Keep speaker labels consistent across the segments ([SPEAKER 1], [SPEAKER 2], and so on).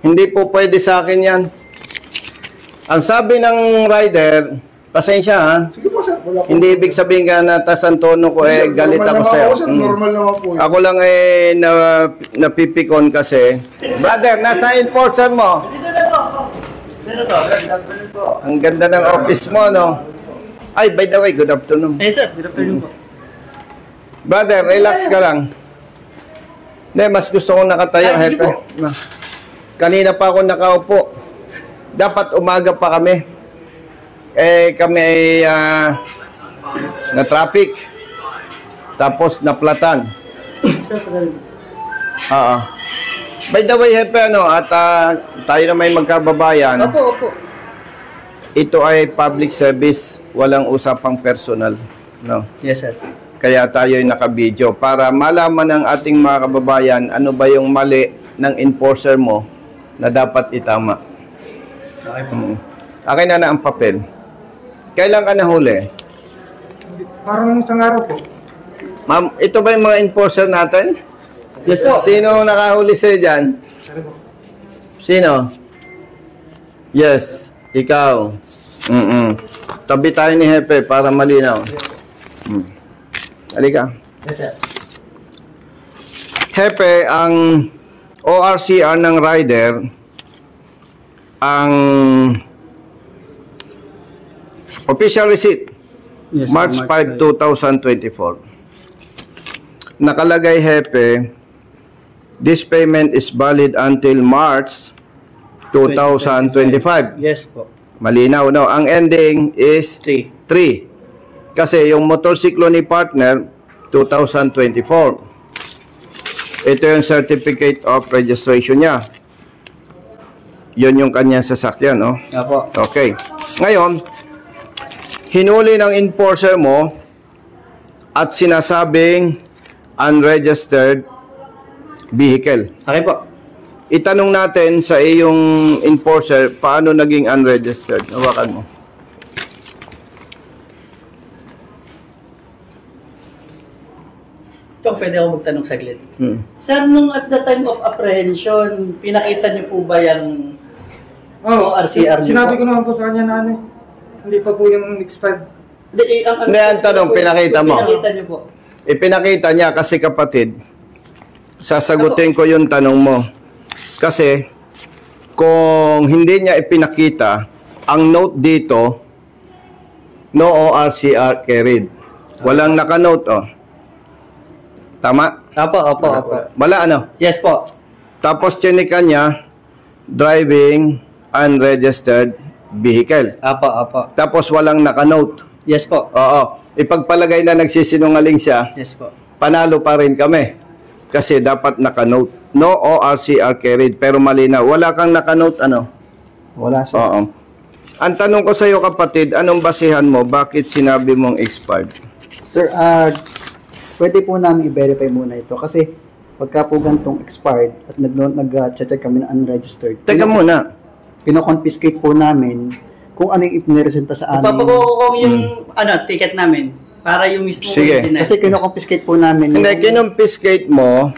[SPEAKER 1] Hindi po pwede sa akin yan. Ang sabi ng rider, pasensya ha.
[SPEAKER 2] Sige po, sir. Wala po.
[SPEAKER 1] Hindi ibig sabihin ka na tasan tono ko
[SPEAKER 2] Sir,
[SPEAKER 1] galit
[SPEAKER 2] normal
[SPEAKER 1] ako
[SPEAKER 2] naman
[SPEAKER 1] sa'yo.
[SPEAKER 2] ako, sir. Normal naman po.
[SPEAKER 1] Ako lang napipikon kasi. Brother, nasa enforcer mo? Ang ganda ng office mo, no? Ay, by the way, good afternoon.
[SPEAKER 3] Eh, sir. Good afternoon po.
[SPEAKER 1] Brother, relax ka lang. Hindi, mas gusto kong nakatayo,
[SPEAKER 3] Sige
[SPEAKER 1] hepe.
[SPEAKER 3] po.
[SPEAKER 1] Kanina pa ako nakaupo. Dapat umaga pa kami. Kami ay na-traffic. Tapos naplatan. Oo. By the way, hepe, at tayo na may magkababayan.
[SPEAKER 3] Opo.
[SPEAKER 1] Ito ay public service, walang usapang personal, no?
[SPEAKER 3] Yes, sir.
[SPEAKER 1] Kaya tayo ay naka-video para malaman ng ating mga kababayan ano ba yung mali ng enforcer mo na dapat itama.
[SPEAKER 3] Okay po.
[SPEAKER 1] Akin na ang papel. Kailan ka nahuli?
[SPEAKER 2] Parang isang araw po.
[SPEAKER 1] Ma'am, ito ba yung mga enforcer natin?
[SPEAKER 3] Yes po.
[SPEAKER 1] Sino nakahuli sa'yo dyan? Sino? Yes, ikaw. Tabi tayo ni Hepe para malinaw. Halika.
[SPEAKER 3] Yes, sir.
[SPEAKER 1] Hepe, ang ORCR ng rider, ang official receipt,
[SPEAKER 3] Yes,
[SPEAKER 1] March 5, 2024. Nakalagay, Hepe, this payment is valid until March 2025.
[SPEAKER 3] Yes po.
[SPEAKER 1] Malinaw, no? Ang ending is
[SPEAKER 3] 3.
[SPEAKER 1] 3. Kasi yung motorsiklo ni partner, 2024. Ito yung certificate of registration niya. Yun yung kanyang sasakyan, no?
[SPEAKER 3] Opo.
[SPEAKER 1] Okay. Ngayon, hinuli ng enforcer mo at sinasabing unregistered vehicle.
[SPEAKER 3] Okay po.
[SPEAKER 1] Itanong natin sa iyong enforcer, paano naging unregistered? Hawakan mo.
[SPEAKER 3] Ito, pwede ako magtanong saglit. Sir, nung at the time of apprehension, pinakita niyo po ba yung RCR niyo
[SPEAKER 2] Sinabi
[SPEAKER 3] po?
[SPEAKER 2] ko naman po sa kanya na hindi pa po yung expired.
[SPEAKER 3] Hindi,
[SPEAKER 1] Hindi, ang tanong, pinakita mo.
[SPEAKER 3] Pinakita niyo po.
[SPEAKER 1] Ipinakita niya kasi kapatid, sasagutin ko yung tanong mo. Kasi, kung hindi niya ipinakita, ang note dito, no ORCR carried. Walang naka-note, oh. Tama?
[SPEAKER 3] Opo.
[SPEAKER 1] Wala, ano?
[SPEAKER 3] Yes po.
[SPEAKER 1] Tapos, chinika niya, driving unregistered vehicle.
[SPEAKER 3] Opo.
[SPEAKER 1] Tapos, walang naka-note.
[SPEAKER 3] Yes po.
[SPEAKER 1] Oo. Ipagpalagay na nagsisinungaling siya,
[SPEAKER 3] Yes po.
[SPEAKER 1] panalo pa rin kami. Kasi dapat naka-note. No ORCR carried. Pero malinaw. Wala kang naka-note, ano?
[SPEAKER 2] Wala, sir.
[SPEAKER 1] Oo. Ang tanong ko sa iyo, kapatid, anong basihan mo? Bakit sinabi mong expired?
[SPEAKER 4] Sir, pwede po namin i-verify muna ito kasi pagka po gantong expired at nag-check kami na unregistered.
[SPEAKER 1] Teka muna.
[SPEAKER 4] Pino-confiscate po namin kung ano yung ipiniresenta sa amin.
[SPEAKER 3] Ipapakukong yung ticket namin para yung mismo
[SPEAKER 1] Sige.
[SPEAKER 3] original.
[SPEAKER 4] Kasi kino-confiscate po namin.
[SPEAKER 1] Hindi, kinumpiscate mo.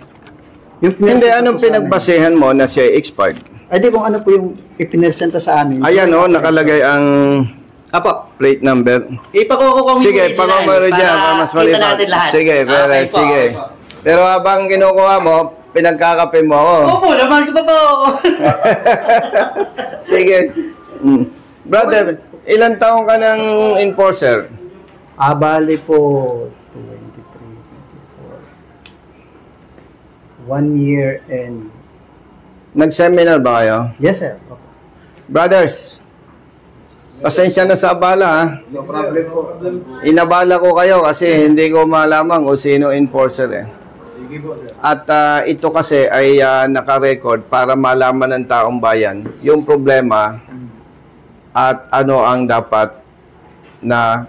[SPEAKER 1] Hindi, anong pinagbasehan mo na siya expired?
[SPEAKER 4] Ay di kung ano po yung ipiniresenta sa amin.
[SPEAKER 1] Ayan, oh, nakalagay ang
[SPEAKER 3] Apo.
[SPEAKER 1] plate number.
[SPEAKER 3] Ipakukong
[SPEAKER 1] Sige, pag-umaro dyan, para mas
[SPEAKER 3] kita
[SPEAKER 1] malipat.
[SPEAKER 3] natin lahat.
[SPEAKER 1] Sige, pero
[SPEAKER 3] Okay po,
[SPEAKER 1] sige.
[SPEAKER 3] okay po.
[SPEAKER 1] Pero habang kinukuha mo, pinagkakape mo ako.
[SPEAKER 3] Opo, naman ko pa po ako.
[SPEAKER 1] Sige. Brother, ilang taong ka ng enforcer?
[SPEAKER 4] Bali po 23, 24. 1 year and...
[SPEAKER 1] Nag-seminar ba kayo?
[SPEAKER 4] Yes, sir. Opo.
[SPEAKER 1] Brothers, pasensya na sa abala, ha?
[SPEAKER 2] No problem po.
[SPEAKER 1] Inabala ko kayo kasi hindi ko malaman kung sino enforcer, eh.
[SPEAKER 2] Sige po, sir.
[SPEAKER 1] At ito kasi ay naka-record para malaman ng taong bayan yung problema at ano ang dapat na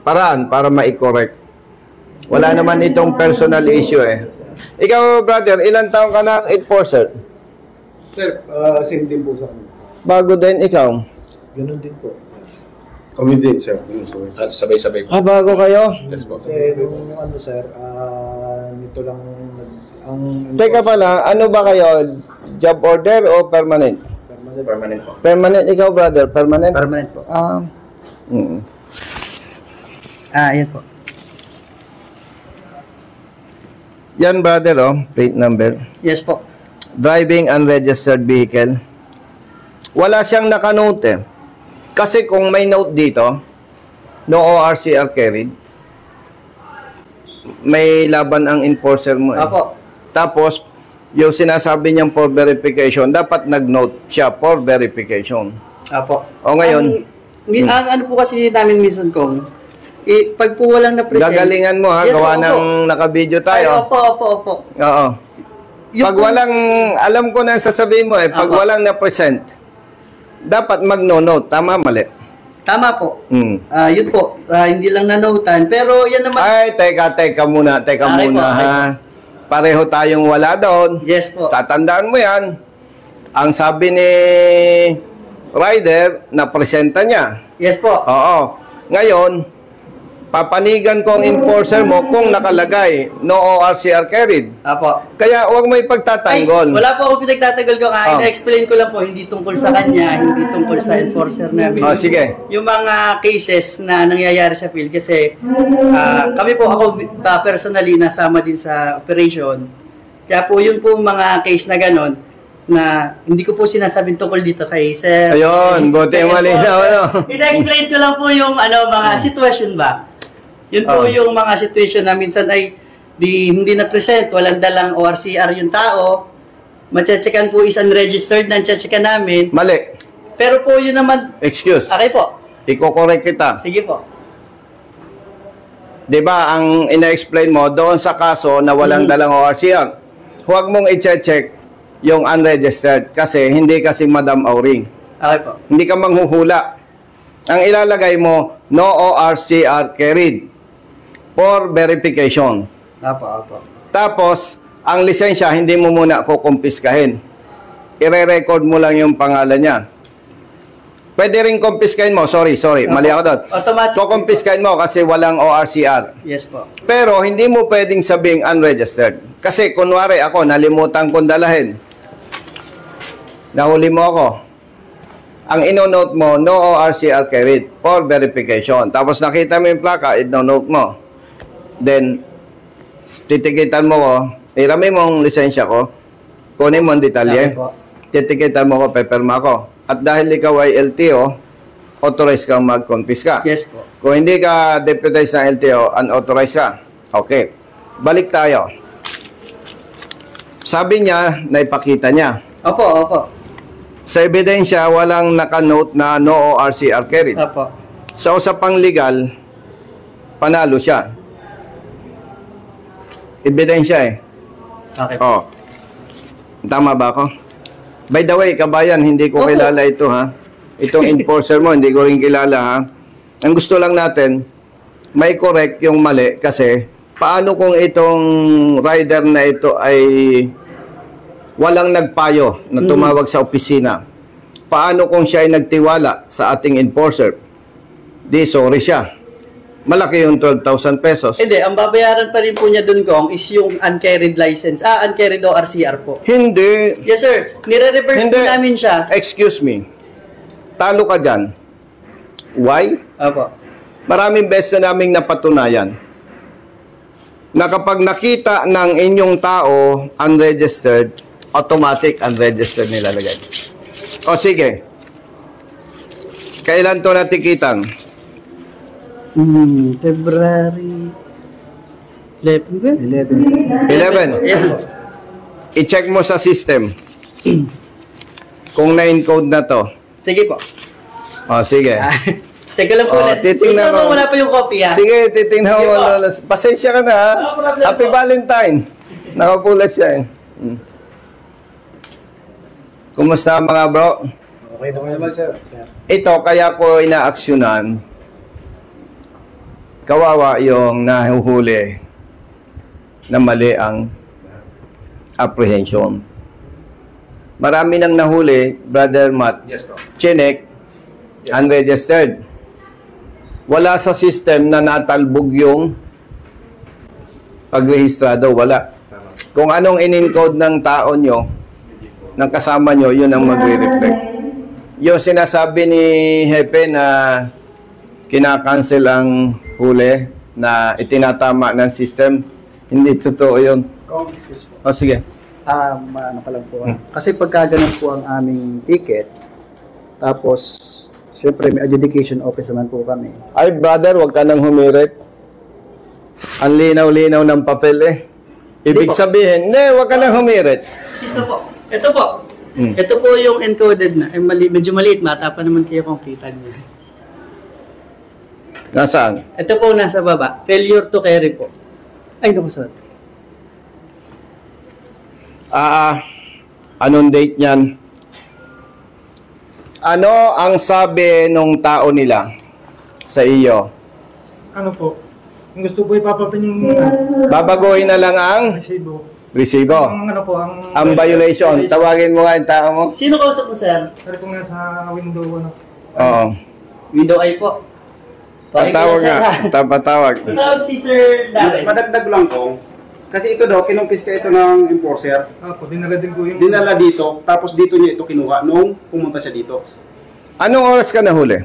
[SPEAKER 1] paraan para ma-correct. Wala naman itong personal issue, eh. Ikaw, brother, ilang taong ka na enforcer?
[SPEAKER 2] Sir, same din po sa amin.
[SPEAKER 1] Bago din ikaw?
[SPEAKER 2] Ganun din po.
[SPEAKER 5] Kami din, sir. Sabay-sabay po.
[SPEAKER 1] Bago kayo?
[SPEAKER 5] Yes po.
[SPEAKER 6] Kasi nung sir, nito lang ang
[SPEAKER 1] Teka pala, ano ba kayo? Job order o permanent?
[SPEAKER 5] Permanent po.
[SPEAKER 1] Permanent, ikaw brother, permanent?
[SPEAKER 4] Permanent po.
[SPEAKER 3] Yan po.
[SPEAKER 1] Yan brother, plate number.
[SPEAKER 3] Yes po.
[SPEAKER 1] Driving unregistered vehicle. Wala siyang nakanote eh. Kasi kung may note dito, no ORCR carried, may laban ang enforcer mo eh.
[SPEAKER 3] Opo.
[SPEAKER 1] Tapos, yung sinasabi niyang for verification, dapat nag-note siya for verification.
[SPEAKER 3] Opo.
[SPEAKER 1] O ngayon,
[SPEAKER 3] Ang ano po kasi namin minsan kung, pag po walang na-present.
[SPEAKER 1] gagalingan mo ha,
[SPEAKER 3] Yes,
[SPEAKER 1] gawa
[SPEAKER 3] opo.
[SPEAKER 1] ng naka-video
[SPEAKER 3] Ay,
[SPEAKER 1] tayo.
[SPEAKER 3] opo.
[SPEAKER 1] Oo.
[SPEAKER 3] Yung
[SPEAKER 1] Pag
[SPEAKER 3] po-
[SPEAKER 1] walang, alam ko na sasabihin mo eh, pag
[SPEAKER 3] Opo.
[SPEAKER 1] walang na-present, dapat mag-no-note. Tama, mali?
[SPEAKER 3] Tama po.
[SPEAKER 1] Hmm.
[SPEAKER 3] Yun po, hindi lang nanotan. Pero yan naman.
[SPEAKER 1] Ay, teka muna
[SPEAKER 3] Okay po, okay
[SPEAKER 1] ha. Pareho tayong wala doon.
[SPEAKER 3] Yes po.
[SPEAKER 1] Tatandaan mo yan. Ang sabi ni rider, na-presenta niya.
[SPEAKER 3] Yes po.
[SPEAKER 1] Oo. Ngayon, papanigan ko ang enforcer mo kung nakalagay no ORCR carried.
[SPEAKER 3] Apo.
[SPEAKER 1] Kaya huwag mo
[SPEAKER 3] Ay,
[SPEAKER 1] ipagtatanggol.
[SPEAKER 3] wala po ako pinagtatagal ko. Ina-explain ko lang po, hindi tungkol sa kanya, hindi tungkol sa enforcer namin.
[SPEAKER 1] Sige.
[SPEAKER 3] Yung mga cases na nangyayari sa field kasi kami po, ako personally nasama din sa operation. Kaya po yun po mga case na ganon na hindi ko po sinasabing tungkol dito kay sir.
[SPEAKER 1] Ayun, buti yung malinaw, ano?
[SPEAKER 3] Ina-explain ko lang po yung mga sitwasyon ba. Yun po yung mga sitwasyon na minsan ay hindi na-present, walang dalang ORCR yung tao. Matcheckan po is unregistered na tcheckan namin.
[SPEAKER 1] Mali.
[SPEAKER 3] Pero po yun naman,
[SPEAKER 1] Excuse.
[SPEAKER 3] okay po.
[SPEAKER 1] Iko-correct kita.
[SPEAKER 3] Sige po.
[SPEAKER 1] 'Di ba ang ina-explain mo doon sa kaso na walang dalang ORCR. Huwag mong i-check yung unregistered kasi hindi kasi Madam Auring.
[SPEAKER 3] Okay po.
[SPEAKER 1] Hindi ka manghuhula. Ang ilalagay mo, no ORCR carried for verification.
[SPEAKER 3] Apo.
[SPEAKER 1] Tapos, ang lisensya, hindi mo muna kukumpiskahin. Ire-record mo lang yung pangalan niya. Pwede rin kumpiskahin mo. Sorry. Mali ako doon.
[SPEAKER 3] Automatic.
[SPEAKER 1] Kukumpiskahin mo kasi walang ORCR.
[SPEAKER 3] Yes po.
[SPEAKER 1] Pero, hindi mo pwedeng sabing unregistered. Kasi, kunwari ako, nalimutan kong dalahin. Nahuli mo ako. Ang ino-note mo, no ORCR carried for verification. Tapos nakita mo yung plaka, ino-note mo. Then, titikitan mo ko, irami mo ang lisensya ko, kunin mo ang detalye,
[SPEAKER 3] Okay po.
[SPEAKER 1] titikitan mo ko, peperma ko. At dahil ikaw ay LTO, authorized kang mag-confisca.
[SPEAKER 3] Yes po.
[SPEAKER 1] Kung hindi ka deputized ng LTO, unauthorized ka. Okay. Balik tayo. Sabi niya, naipakita niya.
[SPEAKER 3] Opo.
[SPEAKER 1] Sa ebidensya, walang nakanote na no ORCR carried.
[SPEAKER 3] Opo.
[SPEAKER 1] Sa usapang legal, panalo siya. Ebidensya eh.
[SPEAKER 3] Okay.
[SPEAKER 1] Oh. Tama ba ako? By the way, kabayan, hindi ko
[SPEAKER 3] Opo.
[SPEAKER 1] kilala ito ha. Itong enforcer mo, hindi ko rin kilala ha. Ang gusto lang natin, may correct yung mali kasi paano kung itong rider na ito ay walang nagpayo na tumawag sa opisina? Paano kung siya ay nagtiwala sa ating enforcer? Di, sorry siya. Malaki yung 12,000 pesos.
[SPEAKER 3] Hindi, ang babayaran pa rin po niya dun kong is yung uncarried license. Uncarried ORCR po.
[SPEAKER 1] Hindi.
[SPEAKER 3] Yes sir, nire-reverse po
[SPEAKER 1] Hindi.
[SPEAKER 3] namin siya.
[SPEAKER 1] Excuse me. Talo ka dyan. Why?
[SPEAKER 3] Opo.
[SPEAKER 1] Maraming beses na naming napatunayan na kapag nakita ng inyong tao unregistered, automatic unregistered nilalagay. O sige. Kailan to natikitan?
[SPEAKER 3] February 11 ba?
[SPEAKER 1] 11.
[SPEAKER 3] Yes po.
[SPEAKER 1] I-check mo sa system kung na-encode na to.
[SPEAKER 3] Sige po.
[SPEAKER 1] O sige.
[SPEAKER 3] Check ko lang po ulit.
[SPEAKER 1] titingnan
[SPEAKER 3] Tingnan
[SPEAKER 1] ko.
[SPEAKER 3] mo wala pa yung copy ha.
[SPEAKER 1] Sige, titingnan
[SPEAKER 3] Sige
[SPEAKER 1] mo.
[SPEAKER 3] po.
[SPEAKER 1] Lola. Pasensya ka na ha.
[SPEAKER 3] No problem
[SPEAKER 1] Happy
[SPEAKER 3] po.
[SPEAKER 1] Valentine. Nakapulat siya eh. Kumusta mga bro?
[SPEAKER 2] Okay naman, sir.
[SPEAKER 1] Ito, kaya ko inaaksyonan. Kawawa yung nahuhuli na mali ang apprehension. Marami nang nahuli, Brother Matt.
[SPEAKER 5] Yes, bro.
[SPEAKER 1] Chinek, unregistered. Wala sa system na natalbog yung pagrehistrado, wala. Kung anong in-encode ng tao nyo, ng kasama nyo, yun ang magre-reflect. Yung sinasabi ni Hepe na kinakancel ang huli na itinatama ng system, hindi totoo yun.
[SPEAKER 2] Excuse po.
[SPEAKER 1] O sige.
[SPEAKER 4] Ano pa lang po. Kasi pagka ganun po ang aming ticket, tapos, syempre may adjudication office naman po kami.
[SPEAKER 1] Ay brother, wag ka nang humirit. Ang linaw-linaw ng papel eh. Ibig sabihin, hindi, wag ka nang humirit.
[SPEAKER 3] Sisto po. Ito po. Ito po yung encoded na. Medyo maliit. Mata pa naman kayo kung kita niyo.
[SPEAKER 1] Nasaan?
[SPEAKER 3] Ito po nasa baba. Failure to carry po. Ay, naku, sorry.
[SPEAKER 1] Anong date niyan? Ano ang sabi nung tao nila sa iyo?
[SPEAKER 2] Ano po? Kung gusto po ipapapin yung
[SPEAKER 1] Babaguhin na lang ang
[SPEAKER 2] resibo.
[SPEAKER 1] resibo.
[SPEAKER 2] Ano po,
[SPEAKER 1] Ang violation. Tawagin mo nga yung tao mo.
[SPEAKER 3] Sino kausap mo, sir?
[SPEAKER 2] Pero kung nasa window, ano?
[SPEAKER 1] Oo.
[SPEAKER 3] Window eye po.
[SPEAKER 1] Patawag nga. Patawag.
[SPEAKER 3] Patawag si Sir David.
[SPEAKER 6] Padagdag lang ko, kasi ito daw, kinumpis ka ito ng enforcer.
[SPEAKER 2] Apo, dinala din po yung...
[SPEAKER 6] Dinala dito, tapos dito niya ito kinuha nung pumunta siya dito.
[SPEAKER 1] Anong oras ka nahuli?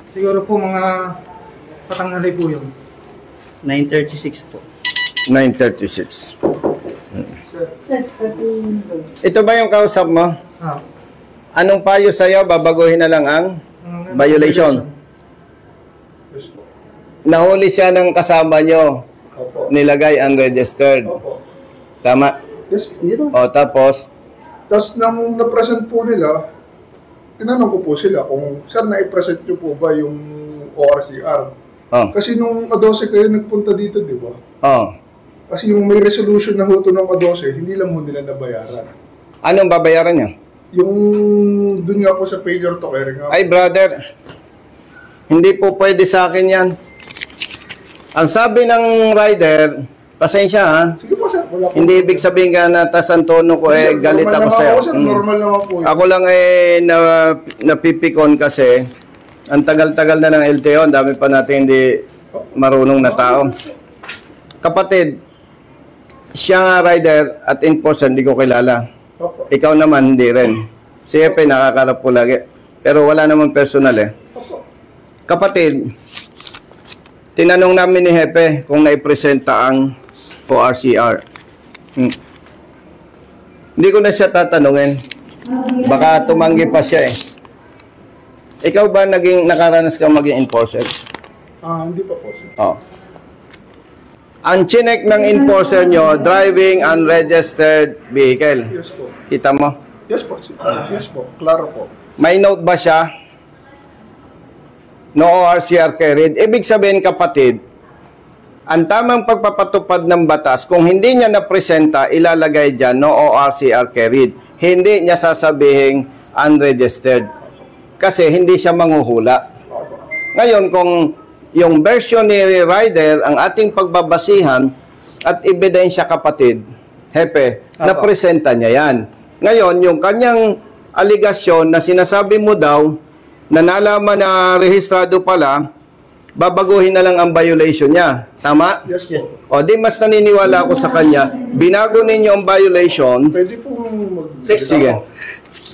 [SPEAKER 2] Siguro po mga patanghali po yun.
[SPEAKER 3] 9:36 po.
[SPEAKER 1] 9:36. Ito ba yung kausap mo?
[SPEAKER 2] Ah.
[SPEAKER 1] Anong payo sa'yo? Babaguhin na lang ang violation.
[SPEAKER 5] Yes po.
[SPEAKER 1] Nahuli siya ng kasama nyo.
[SPEAKER 5] Opo.
[SPEAKER 1] Nilagay unregistered.
[SPEAKER 5] Opo.
[SPEAKER 1] Tama?
[SPEAKER 5] Yes po.
[SPEAKER 1] O tapos,
[SPEAKER 5] Tapos nang na-present po nila, tinanong ko po sila kung, sir, na-present nyo po ba yung ORCR?
[SPEAKER 1] oh,
[SPEAKER 5] Kasi nung A12 kayo nagpunta dito, di ba?
[SPEAKER 1] oh.
[SPEAKER 5] Kasi yung may resolution na huto ng A12, hindi lang mo nila nabayaran.
[SPEAKER 1] Anong babayaran niya?
[SPEAKER 5] Yung dun nga po sa failure to carry nga.
[SPEAKER 1] Ay brother, hindi po pwede sa akin yan. Ang sabi ng rider, pasensya ha,
[SPEAKER 5] Sige po, sir. Wala po.
[SPEAKER 1] hindi ibig sabihin ka na tas ang tono ko
[SPEAKER 5] Sir,
[SPEAKER 1] galit
[SPEAKER 5] normal
[SPEAKER 1] ako
[SPEAKER 5] naman
[SPEAKER 1] sa'yo.
[SPEAKER 5] po, sir. Normal naman po yun.
[SPEAKER 1] Ako lang napipikon kasi ang tagal-tagal na ng LTO, ang dami pa natin hindi marunong na tao. Kapatid, siya nga rider at enforcer, hindi ko kilala.
[SPEAKER 5] Opo.
[SPEAKER 1] Ikaw naman, hindi rin. Si Epe, nakakarap ko lagi. Pero wala naman personal eh.
[SPEAKER 5] Opo.
[SPEAKER 1] Kapatid, tinanong namin ni Hepe kung naipresenta ang ORCR. Hindi ko na siya tatanungin. Baka tumanggi pa siya eh. Ikaw ba nakaranas kang maging enforcer?
[SPEAKER 5] Hindi pa po, sir.
[SPEAKER 1] Oh. Ang chinek ng enforcer nyo, driving unregistered vehicle.
[SPEAKER 5] Yes po.
[SPEAKER 1] Kita mo?
[SPEAKER 5] Yes po, sir. Yes po. Klaro po.
[SPEAKER 1] May note ba siya? No ORCR carried. Ibig sabihin kapatid, ang tamang pagpapatupad ng batas, kung hindi niya napresenta, ilalagay dyan, no ORCR carried. Hindi niya sasabihin unregistered. Kasi hindi siya manghuhula. Ngayon, kung yung version ni rider, ang ating pagbabasihan at ebidensya kapatid, Hepe, napresenta niya yan. Ngayon, yung kanyang aligasyon na sinasabi mo daw, na nalaman na rehistrado pala, babaguhin na lang ang violation niya. Tama?
[SPEAKER 5] Yes po.
[SPEAKER 1] O di mas naniniwala ako sa kanya, binago ninyo ang violation.
[SPEAKER 5] Pwede po mag...
[SPEAKER 1] Sige.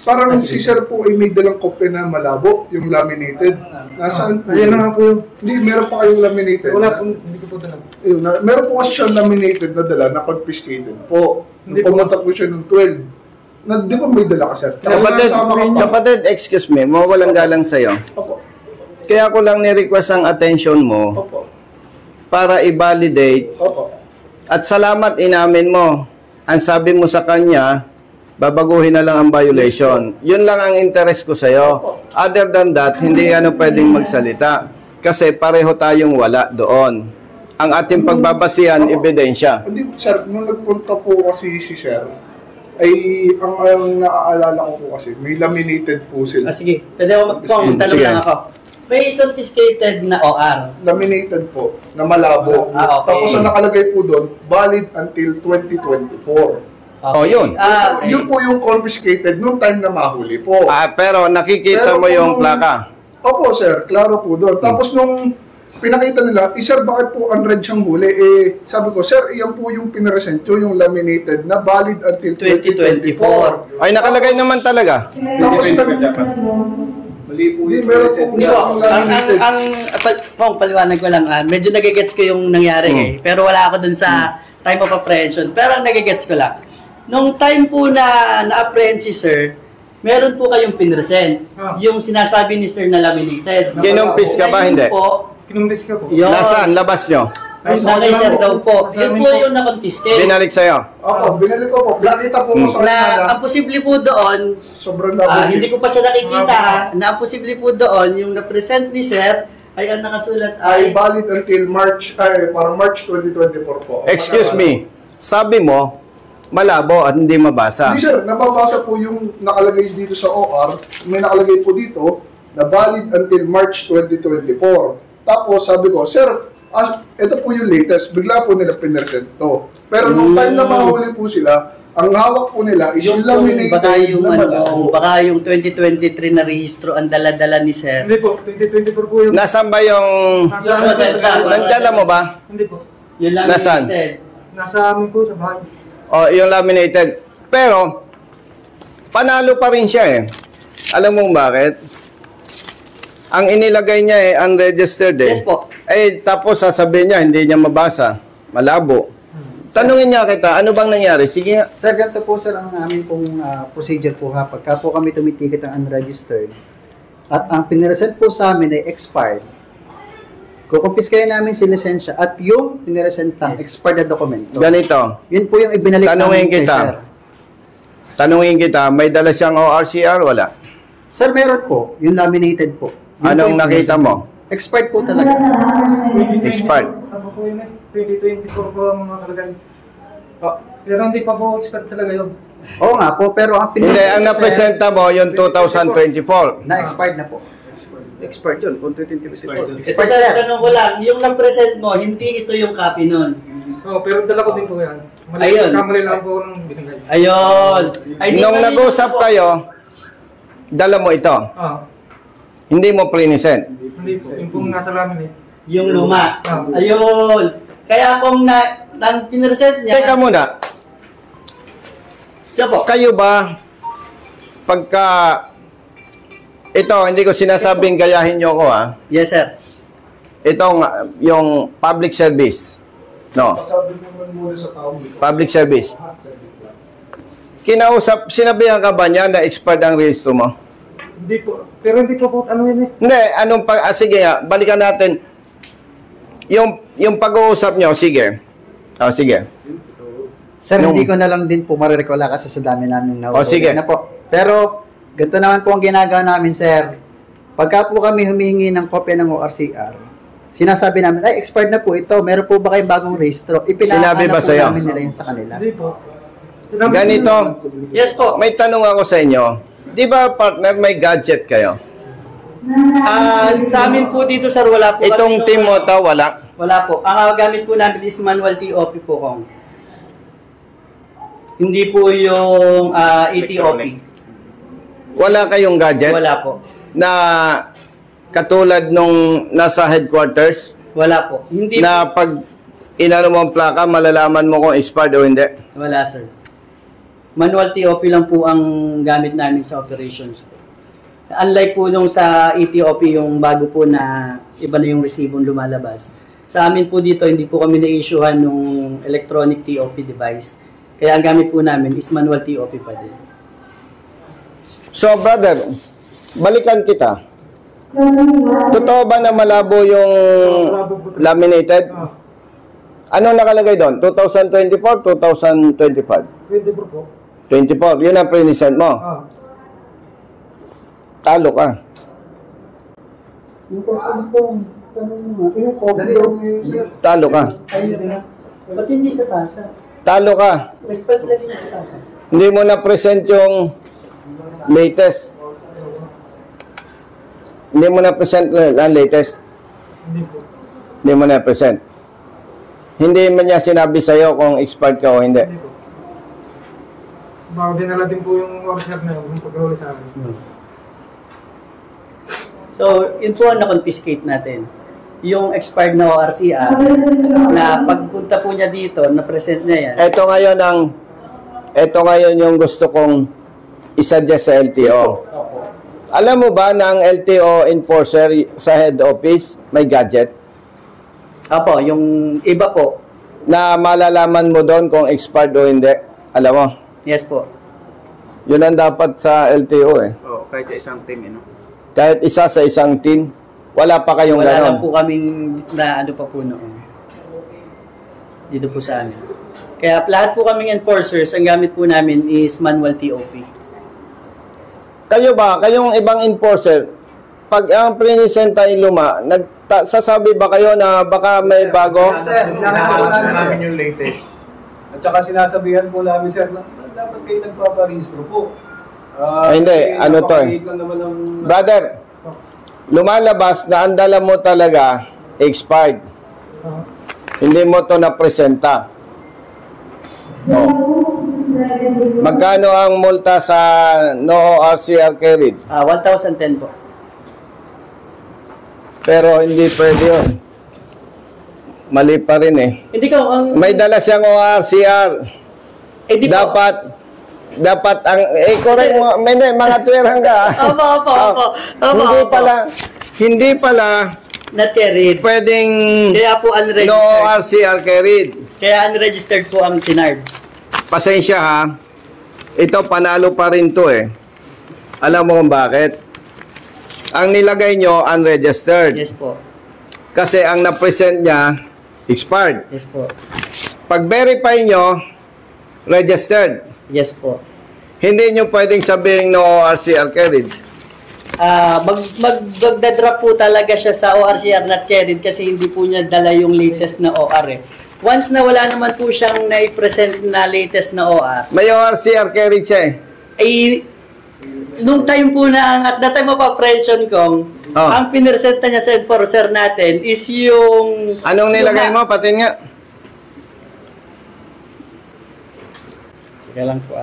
[SPEAKER 5] Parang si sir po ay may dalang kopya na malabo, yung laminated. Nasaan po?
[SPEAKER 2] Ayan na nga po yun.
[SPEAKER 5] Hindi, meron pa kayong laminated.
[SPEAKER 2] Wala po, hindi ko po dala.
[SPEAKER 5] Ayun, meron po kasi siyang laminated na dala na confiscated po.
[SPEAKER 2] Hindi
[SPEAKER 5] Nung pumunta po siya nung 12. Di ba may dala ka, sir?
[SPEAKER 1] Kapatid, excuse me, mawalang galang sa'yo.
[SPEAKER 5] Opo.
[SPEAKER 1] Kaya ko lang ni-request ang attention mo
[SPEAKER 5] Opo.
[SPEAKER 1] para i-validate.
[SPEAKER 5] Opo.
[SPEAKER 1] At salamat inamin mo. Ang sabi mo sa kanya, babaguhin na lang ang violation. Yun lang ang interest ko sa'yo. Other than that, hindi pwedeng magsalita. Kasi pareho tayong wala doon. Ang ating pagbabasihan, ebidensya.
[SPEAKER 5] Hindi, sir, nung nagpunta po kasi si sir, ay ang naaalala ko po kasi, may laminated po sila.
[SPEAKER 3] Sige. Pwede ako magtanong
[SPEAKER 1] Sige.
[SPEAKER 3] lang ako. May confiscated na OR.
[SPEAKER 5] Laminated po, na malabo.
[SPEAKER 3] Okay.
[SPEAKER 5] Tapos ang nakalagay po doon, valid until 2024.
[SPEAKER 1] Oh, yun.
[SPEAKER 3] Okay.
[SPEAKER 5] Yun po yung confiscated nung time na mahuli po.
[SPEAKER 1] Pero nakikita
[SPEAKER 5] Pero
[SPEAKER 1] mo yung
[SPEAKER 5] kung-
[SPEAKER 1] plaka.
[SPEAKER 5] Opo, sir. Klaro po doon. Tapos nung pinakita nila, sir, bakit po unread siyang huli? Sabi ko, sir, iyan po yung pinresent nyo, yung laminated na valid until 2024.
[SPEAKER 1] Ay, nakalagay naman talaga.
[SPEAKER 5] Tapos
[SPEAKER 2] Mali po
[SPEAKER 5] Hindi,
[SPEAKER 2] yung
[SPEAKER 5] meron
[SPEAKER 2] present
[SPEAKER 5] po
[SPEAKER 3] Hindi
[SPEAKER 2] niya.
[SPEAKER 3] po. Pong, paliwanag ko lang. Medyo nagigets ko yung nangyari eh. Pero wala ako dun sa time of apprehension. Pero ang nagigets ko lang. Nung time po na na-apprehend si sir, meron po kayong pinresent. Yung sinasabi ni sir na laminated.
[SPEAKER 1] Kinumpis ka ba?
[SPEAKER 3] Ngayon
[SPEAKER 1] Hindi.
[SPEAKER 3] Po,
[SPEAKER 2] Kinumpis ka po.
[SPEAKER 3] yun.
[SPEAKER 1] Nasaan? Labas nyo.
[SPEAKER 2] Sa
[SPEAKER 3] Nakay sir
[SPEAKER 2] amin
[SPEAKER 3] daw po. Yun po
[SPEAKER 2] po.
[SPEAKER 3] yung na-confiscate.
[SPEAKER 1] Binalik sa'yo.
[SPEAKER 5] Ako, binalik ko po. Nakita po ko sa
[SPEAKER 3] Na
[SPEAKER 5] kanila.
[SPEAKER 3] ang posible po doon,
[SPEAKER 5] Sobrang
[SPEAKER 3] hindi ko pa siya nakikita, na ang posible po doon, yung na-present ni sir, ay ang nakasulat
[SPEAKER 5] ay
[SPEAKER 3] ay
[SPEAKER 5] valid until parang March 2024 po.
[SPEAKER 1] Excuse me. Sabi mo, malabo at hindi mabasa.
[SPEAKER 5] Hindi sir, nababasa po yung nakalagay dito sa OR. May nakalagay po dito na valid until March 2024. Tapos sabi ko, sir, ito po yung latest. Bigla po nila pinresent to. Pero nung time na mahuli po sila, ang hawak po nila is yung
[SPEAKER 3] baka
[SPEAKER 5] laminated
[SPEAKER 3] yung
[SPEAKER 5] na malabo.
[SPEAKER 3] baka yung 2023 na rehistro ang dala-dala ni sir.
[SPEAKER 2] Hindi po, 2024 po yung...
[SPEAKER 1] Nasaan ba yung... Nagdala mo ba?
[SPEAKER 2] Hindi po.
[SPEAKER 3] Yun lang
[SPEAKER 1] Nasaan?
[SPEAKER 3] limited.
[SPEAKER 2] Nasa amin po sa bahay.
[SPEAKER 1] O, yung laminated. Pero, panalo pa rin siya eh. Alam mo bakit? Ang inilagay niya eh, unregistered eh.
[SPEAKER 3] Yes po.
[SPEAKER 1] Eh, tapos sasabihin niya, hindi niya mabasa. Malabo. Tanungin niya kita, ano bang nangyari? Sige nga.
[SPEAKER 4] Sir, ganito po sir ang aming pong procedure po ha. Pagka po kami tumitiket ng unregistered at ang piniresent po sa amin ay expired, kukumpiskayan namin si lisensya at yung piniresent ng expired na dokumento.
[SPEAKER 1] Ganito.
[SPEAKER 4] Yun po yung ibinalik
[SPEAKER 1] Tanungin
[SPEAKER 4] namin kay
[SPEAKER 1] kita.
[SPEAKER 4] sir.
[SPEAKER 1] Tanungin kita, may dala siyang ORCR? Wala.
[SPEAKER 4] Sir, meron po. Yung laminated po. Yun
[SPEAKER 1] Anong
[SPEAKER 4] po yung
[SPEAKER 1] nakita
[SPEAKER 4] piniresent.
[SPEAKER 1] mo?
[SPEAKER 4] Expired po talaga.
[SPEAKER 1] Expired.
[SPEAKER 2] Ano po yun eh? 2024 po ang mga kalagay. Pero hindi pa po expired talaga yun.
[SPEAKER 4] Oo nga po, pero ang
[SPEAKER 1] Hindi,
[SPEAKER 4] piniresent
[SPEAKER 1] ang napresenta mo yung 2024.
[SPEAKER 4] na-expired na po.
[SPEAKER 6] Expired yun, kung 2024.
[SPEAKER 3] Ito sir, tanong ko lang, yung na-present mo, hindi ito yung copy nun.
[SPEAKER 2] Pero dala ko din po yan.
[SPEAKER 3] Ayun.
[SPEAKER 2] Kamali lang po ng binigay.
[SPEAKER 3] Ayun. Ay, di
[SPEAKER 1] Nung
[SPEAKER 3] mali
[SPEAKER 1] nag-usap
[SPEAKER 3] po.
[SPEAKER 1] kayo, dala mo ito. Hindi mo prinisent.
[SPEAKER 2] Hindi po. Yung pong nasa lamin eh.
[SPEAKER 3] Yung luma. Ayun. Kaya kung nang pinresent niya,
[SPEAKER 1] Teka muna,
[SPEAKER 3] siya po.
[SPEAKER 1] kayo ba, pagka, ito, hindi ko sinasabing gayahin nyo ko ha,
[SPEAKER 3] Yes sir.
[SPEAKER 1] itong, yung public service, no,
[SPEAKER 5] Sabi naman muna sa tao dito.
[SPEAKER 1] public service, kinausap, sinabihan ka ba niya na expired ang registro mo?
[SPEAKER 2] Hindi po. Pero hindi po po ano yun eh.
[SPEAKER 1] Hindi, anong sige nga, balikan natin, yung pag-uusap nyo, sige, sige,
[SPEAKER 4] Sir,
[SPEAKER 1] Nung-
[SPEAKER 4] hindi ko na lang din po marirecola kasi sa dami namin na
[SPEAKER 1] O, sige.
[SPEAKER 4] na po. Pero, ganito naman po ang ginagawa namin, sir. Pagka po kami humingi ng kopya ng ORCR, sinasabi namin, ay, expired na po ito. Meron po ba kayong bagong registro?
[SPEAKER 1] Sinabi ba
[SPEAKER 4] po
[SPEAKER 1] sa'yo?
[SPEAKER 4] namin nila yun sa kanila.
[SPEAKER 2] Hindi po.
[SPEAKER 1] ganito,
[SPEAKER 3] Yes po.
[SPEAKER 1] may tanong ako sa inyo, di ba partner, may gadget kayo?
[SPEAKER 3] Sa amin po dito sir, wala po
[SPEAKER 1] Itong
[SPEAKER 3] kami
[SPEAKER 1] team mo to, wala?
[SPEAKER 3] Wala po. Ang gamit po namin is manual TOP po kong. Hindi po yung ETOP.
[SPEAKER 1] Wala kayong gadget?
[SPEAKER 3] Wala po.
[SPEAKER 1] Na katulad nung nasa headquarters,
[SPEAKER 3] Wala po. Hindi
[SPEAKER 1] na pag inano mo ang plaka, malalaman mo kung expired o hindi?
[SPEAKER 3] po. Wala sir. Manual TOP lang po ang gamit namin sa operations po. Unlike po nung sa ETOP, yung bago po na iba na yung resibong lumalabas. Sa amin po dito, hindi po kami na-issuehan nung electronic TOP device. Kaya ang gamit po namin is manual TOP pa din.
[SPEAKER 1] So brother, balikan kita. Totoo ba na malabo yung laminated? Anong nakalagay doon? 2024, 2025?
[SPEAKER 2] 24 po.
[SPEAKER 1] 24, yun ang pre-send mo. Talo ka. Talo ka.
[SPEAKER 3] Ba't hindi sa tasa?
[SPEAKER 1] Talo ka.
[SPEAKER 3] Nagpalagay niya sa tasa.
[SPEAKER 1] Hindi mo na-present yung latest. Hindi mo na-present ang latest.
[SPEAKER 2] Hindi po.
[SPEAKER 1] Hindi mo na-present. Hindi man niya sinabi sa'yo kung expired ka o hindi.
[SPEAKER 2] Hindi po. Baka dinala din po yung workshop na yun, yung pag-huli sa amin.
[SPEAKER 3] So, yun po ang na-confiscate natin. yung expired na ORCR na pagpunta po niya dito, na-present niya yan.
[SPEAKER 1] Ito ngayon yung gusto kong isuggest sa LTO. Alam mo ba na ang LTO enforcer sa head office may gadget?
[SPEAKER 3] Opo, yung iba po.
[SPEAKER 1] Na malalaman mo doon kung expired o hindi. Alam mo?
[SPEAKER 3] Yes po.
[SPEAKER 1] Yun ang dapat sa LTO eh.
[SPEAKER 6] Oh, kahit sa isang team, no?
[SPEAKER 1] Kahit isa sa isang team, wala pa kayong
[SPEAKER 3] Wala
[SPEAKER 1] ganon.
[SPEAKER 3] lang po kaming na ano pa po noon. Dito po sa amin. Kaya lahat po kaming enforcers, ang gamit po namin is manual TOP.
[SPEAKER 1] Kayo ba, kayong ibang enforcer, pag ang prinisenta yung luma, sasabi ba kayo na baka may bago?
[SPEAKER 2] Sir, nakakalaman
[SPEAKER 6] namin yung latest.
[SPEAKER 2] At saka sinasabihan po namin, sir, na dapat kayo nagpaparehistro po.
[SPEAKER 1] Hindi,
[SPEAKER 2] kasi
[SPEAKER 1] ano to eh.
[SPEAKER 2] napakaliit lang naman ng...
[SPEAKER 1] Brother, lumalabas na ang dala mo talaga expired. Hindi mo to napresenta. Oh. Magkano ang multa sa no ORCR carried?
[SPEAKER 3] 1,010 po.
[SPEAKER 1] Pero hindi pwede yun. Mali pa rin eh.
[SPEAKER 3] Hindi ko, ang...
[SPEAKER 1] May dala siyang ORCR.
[SPEAKER 3] di po.
[SPEAKER 1] Dapat ang correct mo, mga tuwerang ka.
[SPEAKER 3] Opo.
[SPEAKER 1] Hindi pala
[SPEAKER 3] Not carried.
[SPEAKER 1] pwedeng
[SPEAKER 3] Kaya po unregistered.
[SPEAKER 1] no ORCR carried.
[SPEAKER 3] Kaya unregistered po ang tinard.
[SPEAKER 1] Pasensya ha. Ito panalo pa rin to eh. Alam mo kung bakit? Ang nilagay nyo unregistered.
[SPEAKER 3] Yes po.
[SPEAKER 1] Kasi ang na-present niya expired.
[SPEAKER 3] Yes po.
[SPEAKER 1] Pag verify nyo registered.
[SPEAKER 3] Yes po.
[SPEAKER 1] Hindi nyo pwedeng sabihin no ORCR carried.
[SPEAKER 3] Magdadrop po talaga siya sa ORCR not carried kasi hindi po niya dala yung latest na OR eh. Once na wala naman po siyang na-present na latest na OR,
[SPEAKER 1] May ORCR carried siya eh.
[SPEAKER 3] ay nung time po na at the time of apprehension kong, ang pinresenta niya sa enforcer natin is yung...
[SPEAKER 1] Anong nilagay mo? Patin nga.
[SPEAKER 3] Kaya lang po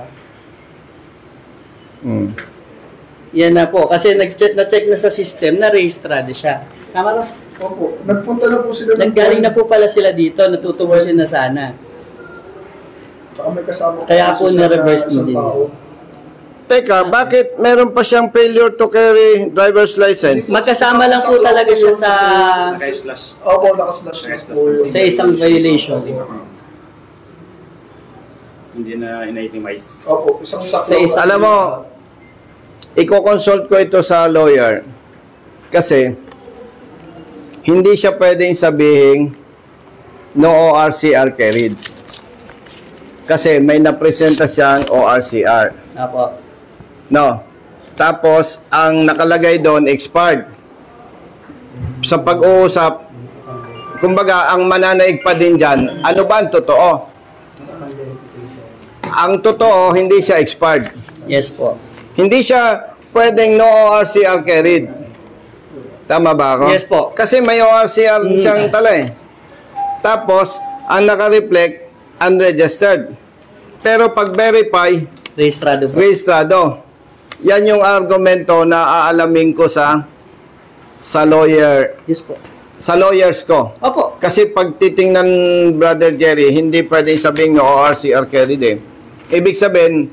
[SPEAKER 3] Yan na po. Kasi na-check na sa system na registrado siya. Tama no?
[SPEAKER 5] Opo. Nagpunta na po sila.
[SPEAKER 3] Naggaling na po pala sila dito. Natutubusin na sana.
[SPEAKER 5] Saka may kasama
[SPEAKER 3] Kaya po na-reverse na din.
[SPEAKER 1] Teka, bakit meron pa siyang failure to carry driver's license?
[SPEAKER 3] Magkasama lang po talaga siya sa
[SPEAKER 6] Naka-slash.
[SPEAKER 5] Opo, nakaslash po yun.
[SPEAKER 3] sa isang violation.
[SPEAKER 6] Hindi na in-itemize.
[SPEAKER 5] Opo, isang sakto.
[SPEAKER 3] Sa isa.
[SPEAKER 1] Alam mo, i-consult ko ito sa lawyer. Kasi, hindi siya pwedeng sabihin no ORCR carried. Kasi may napresenta siyang ORCR.
[SPEAKER 3] Apo.
[SPEAKER 1] No. Tapos, ang nakalagay doon, expired. Sa pag-uusap, kumbaga, ang mananaig pa din dyan, ano ba ang totoo? Ang totoo, hindi siya expired.
[SPEAKER 3] Yes po.
[SPEAKER 1] Hindi siya pwedeng no ORCR carried. Tama ba ako?
[SPEAKER 3] Yes po.
[SPEAKER 1] Kasi may ORCR siyang tala eh. Tapos, ang naka-reflect, unregistered. Pero pag verify,
[SPEAKER 3] Registrado po.
[SPEAKER 1] registrado. Yan yung argumento na aalamin ko sa lawyer,
[SPEAKER 3] Yes po.
[SPEAKER 1] sa lawyers ko.
[SPEAKER 3] Opo.
[SPEAKER 1] Kasi pag titingnan, Brother Jerry, hindi pwedeng sabihin no ORCR carried eh. Ibig sabihin,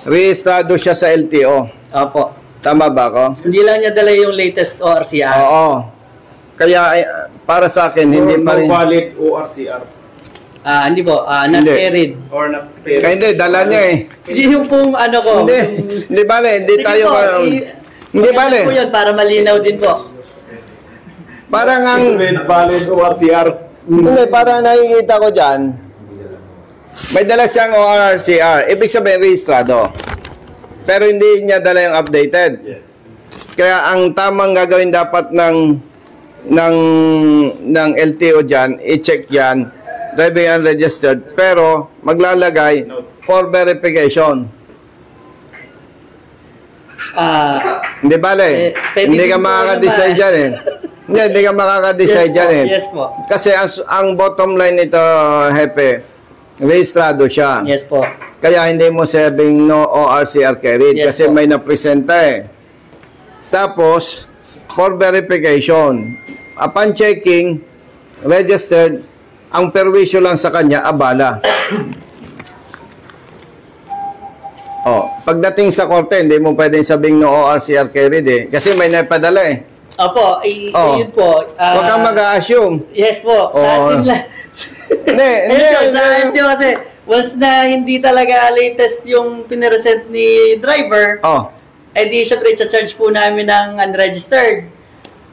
[SPEAKER 1] rehistrado siya sa LTO.
[SPEAKER 3] Opo.
[SPEAKER 1] Tama ba ako?
[SPEAKER 3] Hindi lang niya dala yung latest ORCR.
[SPEAKER 1] Oo. Kaya para sa akin, hindi pa rin.
[SPEAKER 6] valid ORCR.
[SPEAKER 3] Hindi po. Not
[SPEAKER 1] Hindi.
[SPEAKER 3] carried.
[SPEAKER 6] Or not
[SPEAKER 1] Kaya hindi, dala niya eh.
[SPEAKER 3] Hindi yung pong ano ko.
[SPEAKER 1] Hindi bale, hindi
[SPEAKER 3] Sige
[SPEAKER 1] tayo.
[SPEAKER 3] po,
[SPEAKER 1] Hindi bale.
[SPEAKER 3] po yun para malinaw din po.
[SPEAKER 1] Parang ang,
[SPEAKER 6] valid ORCR.
[SPEAKER 1] hindi, parang nakikita ko dyan, may dala siyang ORCR. Ibig sabihin, rehistrado. Pero hindi niya dala yung updated.
[SPEAKER 6] Yes.
[SPEAKER 1] Kaya ang tamang gagawin dapat ng LTO dyan, i-check yan, driving unregistered, pero maglalagay for verification. Hindi bale, hindi ka makaka-decide dyan eh. Hindi ka makaka-decide dyan eh.
[SPEAKER 3] Yes po.
[SPEAKER 1] Kasi ang bottom line nito, Hepe, rehistrado siya.
[SPEAKER 3] Yes po.
[SPEAKER 1] Kaya hindi mo sabing no ORCR carried
[SPEAKER 3] Yes,
[SPEAKER 1] kasi
[SPEAKER 3] po.
[SPEAKER 1] may napresenta eh. Tapos, for verification, upon checking, registered, ang perwisyo lang sa kanya, abala. Pagdating sa korte, hindi mo pwedeng sabing no ORCR carried eh. Kasi may napadala eh.
[SPEAKER 3] Opo, yun po.
[SPEAKER 1] Huwag kang mag-a-assume.
[SPEAKER 3] Yes po, sa atin lang.
[SPEAKER 1] Hindi.
[SPEAKER 3] Sa atin po kasi, once na hindi talaga latest yung piniresent ni driver, di syempre i-charge po namin ng unregistered.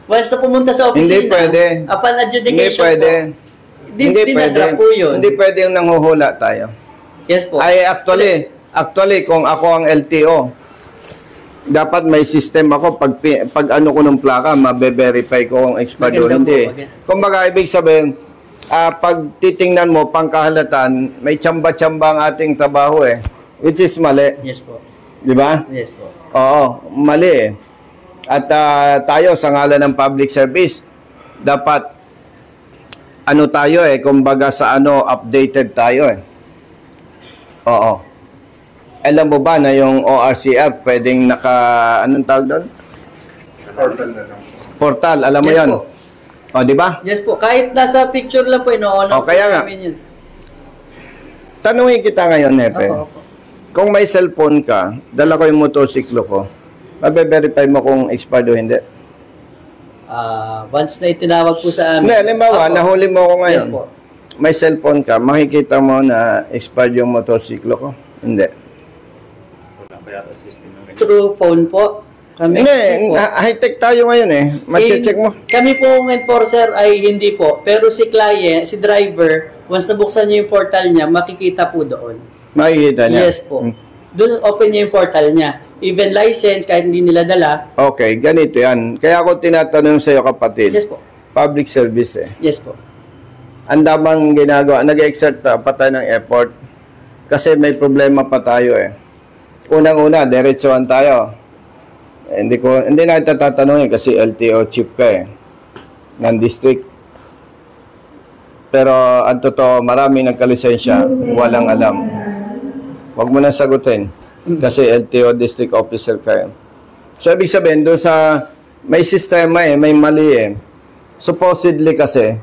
[SPEAKER 3] Once na pumunta sa opisina,
[SPEAKER 1] hindi pwede.
[SPEAKER 3] Upon adjudication
[SPEAKER 1] Hindi pwede.
[SPEAKER 3] po, dinadra po yun.
[SPEAKER 1] Hindi pwede yung nanghuhula tayo.
[SPEAKER 3] Yes po.
[SPEAKER 1] Ay, actually, kung ako ang LTO, dapat may system ako pag ano ko ng plaka, mabe-verify ko kung expired o hindi. Kumbaga, ibig sabihin, pag titingnan mo, pangkahalatan, may tsamba-tsamba ang ating trabaho eh. Which is mali.
[SPEAKER 3] Yes po.
[SPEAKER 1] Di ba?
[SPEAKER 3] Yes po.
[SPEAKER 1] Oo, mali eh. At tayo, sa ngalan ng public service, dapat, ano tayo eh, kumbaga sa ano, updated tayo eh. Oo. Alam mo ba na yung ORCR pwedeng anong tawag doon?
[SPEAKER 5] Portal na lang.
[SPEAKER 1] Portal, alam mo
[SPEAKER 3] Yes
[SPEAKER 1] yan?
[SPEAKER 3] po.
[SPEAKER 1] Di ba?
[SPEAKER 3] Yes po. Kahit nasa picture lang po, ino-on
[SPEAKER 1] Kaya nga.
[SPEAKER 3] namin yun.
[SPEAKER 1] Tanungin kita ngayon, Nepe.
[SPEAKER 3] Opo.
[SPEAKER 1] Kung may cellphone ka, dala ko yung motorsiklo ko, mabe-verify mo kung expired o hindi.
[SPEAKER 3] Once na itinawag po sa amin.
[SPEAKER 1] Hindi, halimbawa,
[SPEAKER 3] Opo.
[SPEAKER 1] nahuli mo ko ngayon.
[SPEAKER 3] Yes po.
[SPEAKER 1] May cellphone ka, makikita mo na expired yung motorsiklo ko. Hindi.
[SPEAKER 3] Through phone po. Kami
[SPEAKER 1] Hindi,
[SPEAKER 3] po.
[SPEAKER 1] high-tech tayo ngayon eh. Mache-check mo.
[SPEAKER 3] Kami pong enforcer ay hindi po. Pero si client, si driver, once nabuksan niya yung portal niya, makikita po doon.
[SPEAKER 1] Makikita niya.
[SPEAKER 3] Yes po. Doon open niya yung portal niya. Even license, kahit hindi nila dala.
[SPEAKER 1] Okay, ganito yan. Kaya ako tinatanong sa iyo, kapatid.
[SPEAKER 3] Yes po.
[SPEAKER 1] Public service eh.
[SPEAKER 3] Yes po.
[SPEAKER 1] Ang damang ginagawa. Nag-exert pa tayo ng effort. Kasi may problema pa tayo eh. Unang-una, diretsuhan tayo. Hindi na kita tatanungin kasi LTO chief ka eh. Ng district. Pero ang totoo, maraming nagkalisensya, walang alam. Huwag mo na sagutin. Kasi LTO district officer ka eh. So, ibig sabihin, doon sa may sistema eh, may mali eh. Supposedly kasi,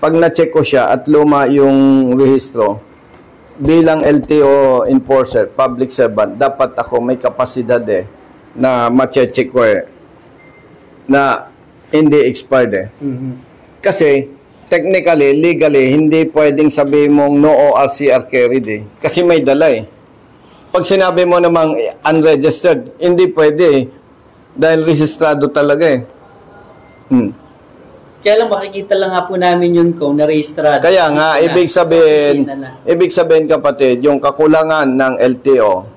[SPEAKER 1] pag na-check ko siya at luma yung rehistro, bilang LTO enforcer, public servant, dapat ako may kapasidad eh, na ma-check ko eh, na hindi expired eh. Kasi, technically, legally, hindi pwedeng sabihin mong no ORCR carried eh. Kasi may dala eh. Pag sinabi mo namang unregistered, hindi pwede eh. Dahil rehistrado talaga eh.
[SPEAKER 3] Kaya lang makikita lang nga po namin yun kung na-registrado.
[SPEAKER 1] Kaya nga, ibig sabihin kapatid, yung kakulangan ng LTO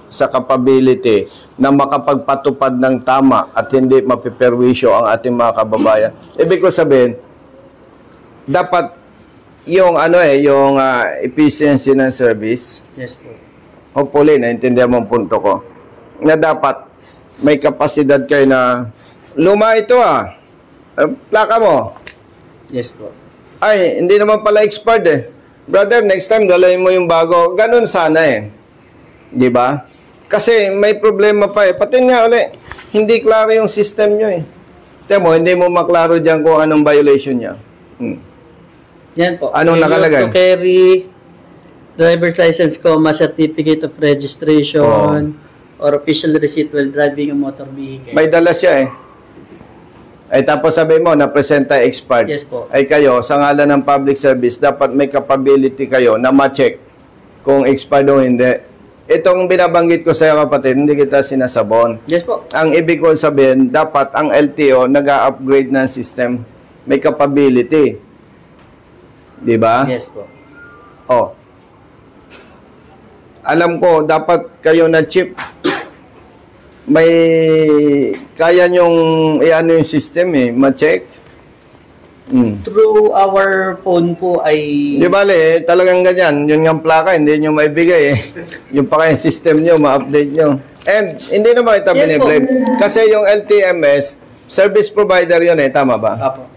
[SPEAKER 1] sa capability na makapagpatupad ng tama at hindi mapiperwisyo ang ating mga kababayan. Ibig ko sabihin, dapat yung yung efficiency ng service.
[SPEAKER 3] Yes po.
[SPEAKER 1] Hopefully, naintindihan mo ang punto ko. Na dapat may kapasidad kayo na luma ito plaka mo.
[SPEAKER 3] Yes po.
[SPEAKER 1] Ay, hindi naman pala expired eh. Brother, next time dalayin mo yung bago. Ganun sana eh. Di ba? Kasi may problema pa eh. Pati nga ulit, hindi klaro yung system nyo eh. Tiyan mo, hindi mo maklaro dyan kung anong violation niya.
[SPEAKER 3] Yan po.
[SPEAKER 1] Anong nakalagay?
[SPEAKER 3] To carry driver's license, certificate of registration, or official receipt while driving a motor vehicle.
[SPEAKER 1] May dala siya eh. Ay tapos sabi mo, na-presenta expired.
[SPEAKER 3] Yes po.
[SPEAKER 1] Ay kayo, sa ngalan ng public service, dapat may capability kayo na ma-check kung expired o hindi. Itong binabanggit ko sa iyo kapatid, hindi kita sinasabon.
[SPEAKER 3] Yes po.
[SPEAKER 1] Ang ibig ko sabihin, dapat ang LTO nag-upgrade ng system. May capability. Di ba?
[SPEAKER 3] Yes po.
[SPEAKER 1] Alam ko, dapat kayo na chip. May kaya nyong i-ano yung system eh, ma-check.
[SPEAKER 3] Through our phone po ay...
[SPEAKER 1] Di bale, talagang ganyan. Yun nga plaka, hindi nyo maibigay eh. Yung pa kaya system nyo, ma-update nyo. And hindi naman ito biniblame. Kasi yung LTMS, service provider yun eh, tama ba?
[SPEAKER 3] Apo.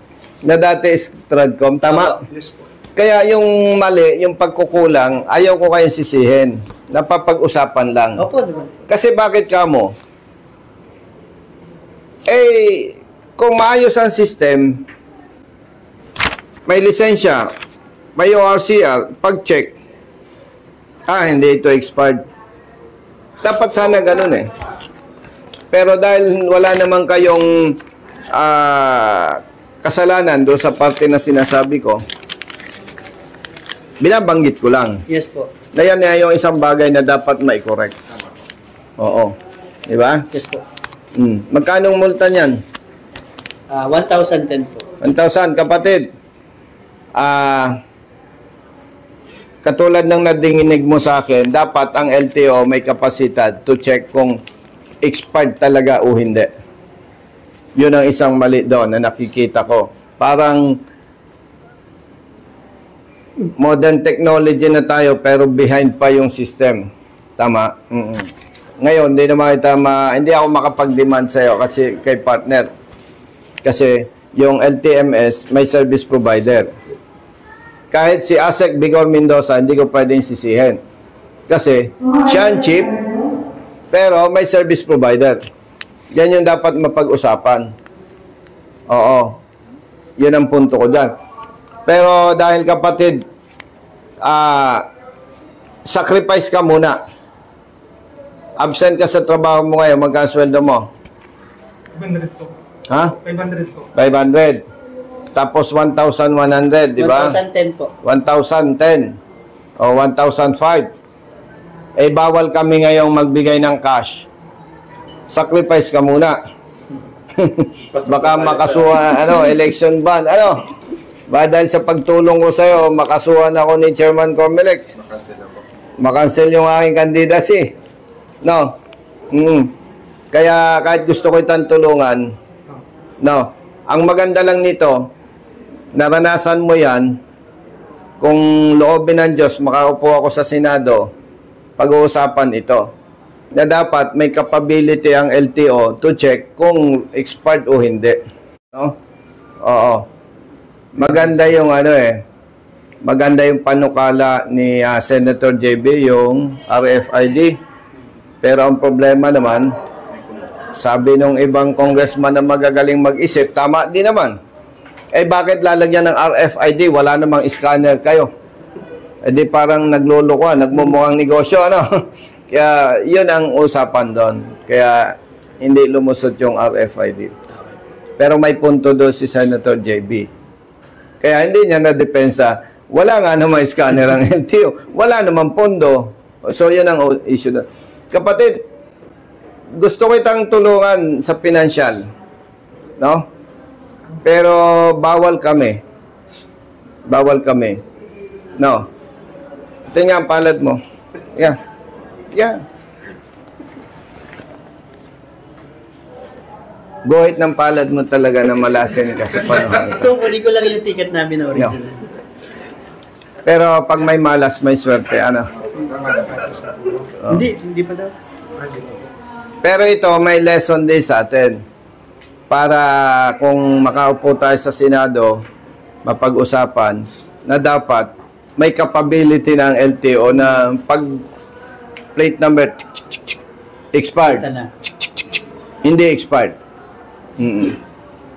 [SPEAKER 1] Na dati is Tradcom, tama?
[SPEAKER 5] Yes po.
[SPEAKER 1] Kaya yung mali, yung pagkukulang, ayaw ko kayong sisihin. Napapag-usapan lang.
[SPEAKER 3] Opo, diba?
[SPEAKER 1] Kasi bakit ka mo? kung maayos ang system, may lisensya, may ORCR, pag-check, hindi ito expired. Dapat sana ganun eh. Pero dahil wala naman kayong kasalanan doon sa parte na sinasabi ko, binabanggit ko lang.
[SPEAKER 3] Yes po.
[SPEAKER 1] Na yan yung isang bagay na dapat mai-correct. Oo. Di ba?
[SPEAKER 3] Yes po.
[SPEAKER 1] Magkano multa niyan?
[SPEAKER 3] 1,010 po.
[SPEAKER 1] 1,000, kapatid. Katulad ng nadinginig mo sa akin, dapat ang LTO may kapasidad to check kung expired talaga o hindi. Yun ang isang mali doon na nakikita ko. Parang modern technology na tayo pero behind pa yung system. Tama? Ngayon, hindi ako makapag-demand sa'yo kasi kay partner. Kasi yung LTMS may service provider. Kahit si ASEC Bigor Mendoza, hindi ko pwedeng sisihin. Kasi siya ang chief, pero may service provider. Yan yung dapat mapag-usapan. Oo. Yun ang punto ko dyan. Pero dahil kapatid, sacrifice ka muna. Absent ka sa trabaho mo ngayon, magkano sweldo mo?
[SPEAKER 2] 500 po.
[SPEAKER 1] Ha?
[SPEAKER 2] 500 po.
[SPEAKER 1] 500. Tapos 1,100, di ba?
[SPEAKER 3] 1,010 po.
[SPEAKER 1] 1,010 o 1,005. Bawal kami ngayong magbigay ng cash. Sacrifice ka muna. Baka makasuha, election ban. Ba dahil sa pagtulong ko sa'yo, makasuhan ako ni Chairman Comelec. Makancel yung aking candidacy. No? Kaya kahit gusto ko itang tulungan, ang maganda lang nito, naranasan mo yan, kung loobin ng Diyos, makaupo ako sa Senado, pag-uusapan ito, na dapat may capability ang LTO to check kung expired o hindi. No? Oo. Maganda yung maganda yung panukala ni Senator JB, yung RFID. Pero ang problema naman, sabi nung ibang congressman na magagaling mag-isip, tama din naman. Bakit lalagyan ng RFID? Wala namang scanner kayo. Di parang nagluloko, nagmumukhang negosyo, Kaya, yun ang usapan doon. Kaya, hindi lumusot yung RFID. Pero may punto doon si Senator JB. Kaya, hindi niya na-depensa. Wala nga namang scanner ang LTO. Wala namang pondo. So, yun ang issue doon. Kapatid, gusto ko itang tulungan sa financial. No? Pero bawal kami. Bawal kami. No. Ito nga ang palad mo. Yeah. Yeah. Guhit ng palad mo talaga na malasin ka sa panahon ito.
[SPEAKER 3] Kukunin ko lang yung ticket namin na original.
[SPEAKER 1] No. Pero pag may malas, may swerte.
[SPEAKER 3] Hindi pa daw.
[SPEAKER 1] Pero ito, may lesson din sa atin. Para kung makaupo tayo sa Senado, mapag-usapan na dapat may capability ng LTO na pag plate number expired. Hindi expired.